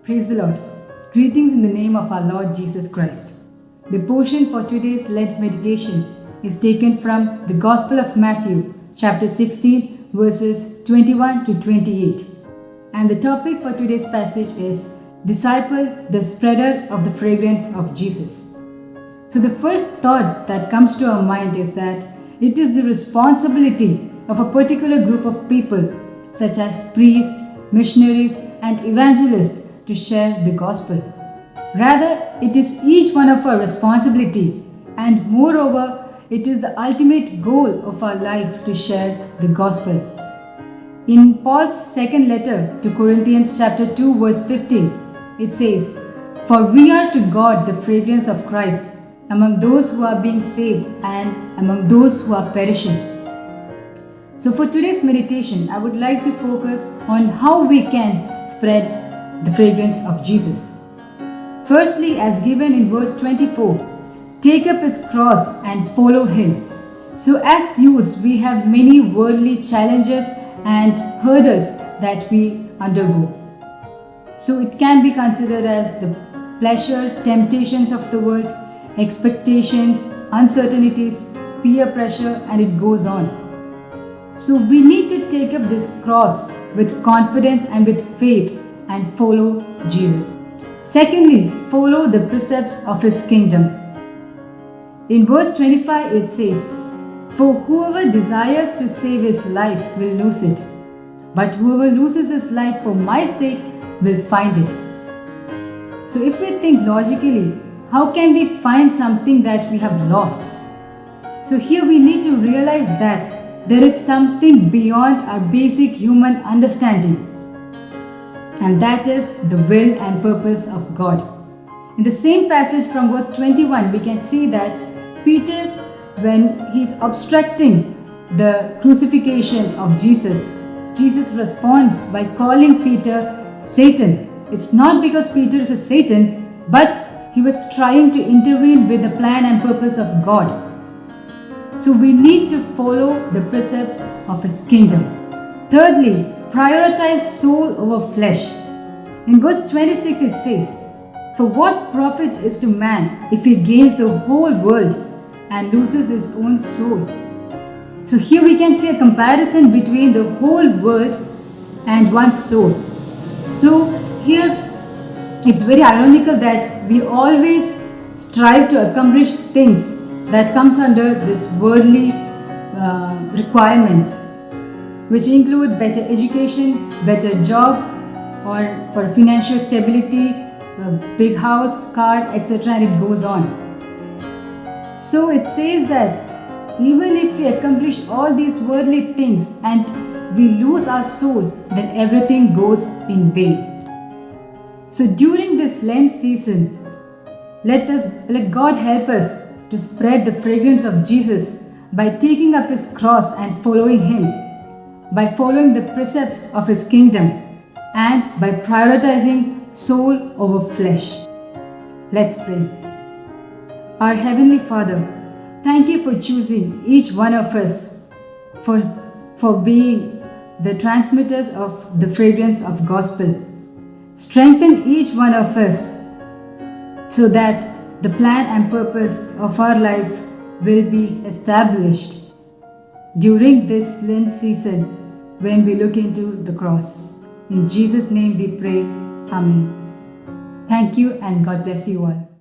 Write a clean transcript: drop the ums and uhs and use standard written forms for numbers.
Praise the Lord. Greetings in the name of our Lord Jesus Christ. The portion for today's Lent meditation is taken from the Gospel of Matthew, chapter 16, verses 21 to 28. And the topic for today's passage is Disciple, the spreader of the fragrance of Jesus. So the first thought that comes to our mind is that it is the responsibility of a particular group of people, such as priests, missionaries, and evangelists, to share the gospel. Rather, it is each one of our responsibility, and moreover, it is the ultimate goal of our life to share the gospel. In Paul's second letter to Corinthians chapter 2 verse 15, it says, "For we are to God the fragrance of Christ among those who are being saved and among those who are perishing." So for today's meditation, I would like to focus on how we can spread the fragrance of Jesus. Firstly, as given in verse 24, take up his cross and follow him. So as youths, we have many worldly challenges and hurdles that we undergo. So it can be considered as the pleasure, temptations of the world, expectations, uncertainties, peer pressure, and it goes on. So we need to take up this cross with confidence and with faith and follow Jesus. Secondly, follow the precepts of his kingdom. In verse 25 it says, "For whoever desires to save his life will lose it, but whoever loses his life for my sake will find it." So if we think logically, how can we find something that we have lost? So here we need to realize that there is something beyond our basic human understanding, and that is the will and purpose of God. In the same passage from verse 21, we can see that Peter, when he's obstructing the crucifixion of Jesus, Jesus responds by calling Peter Satan. It's not because Peter is a Satan, but he was trying to intervene with the plan and purpose of God. So we need to follow the precepts of his kingdom. Thirdly, prioritize soul over flesh. In verse 26 it says, "For what profit is to man if he gains the whole world and loses his own soul?" So here we can see a comparison between the whole world and one's soul. So here it's very ironical that we always strive to accomplish things that comes under this worldly requirements, which include better education, better job, or for financial stability, a big house, car, etc., and it goes on. So it says that even if we accomplish all these worldly things and we lose our soul, then everything goes in vain. So during this Lent season, let God help us to spread the fragrance of Jesus by taking up his cross and following him, by following the precepts of his kingdom, and by prioritizing soul over flesh. Let's pray. Our Heavenly Father, thank you for choosing each one of us for being the transmitters of the fragrance of gospel. Strengthen each one of us so that the plan and purpose of our life will be established during this Lent season when we look into the cross. In Jesus' name we pray. Amen. Thank you and God bless you all.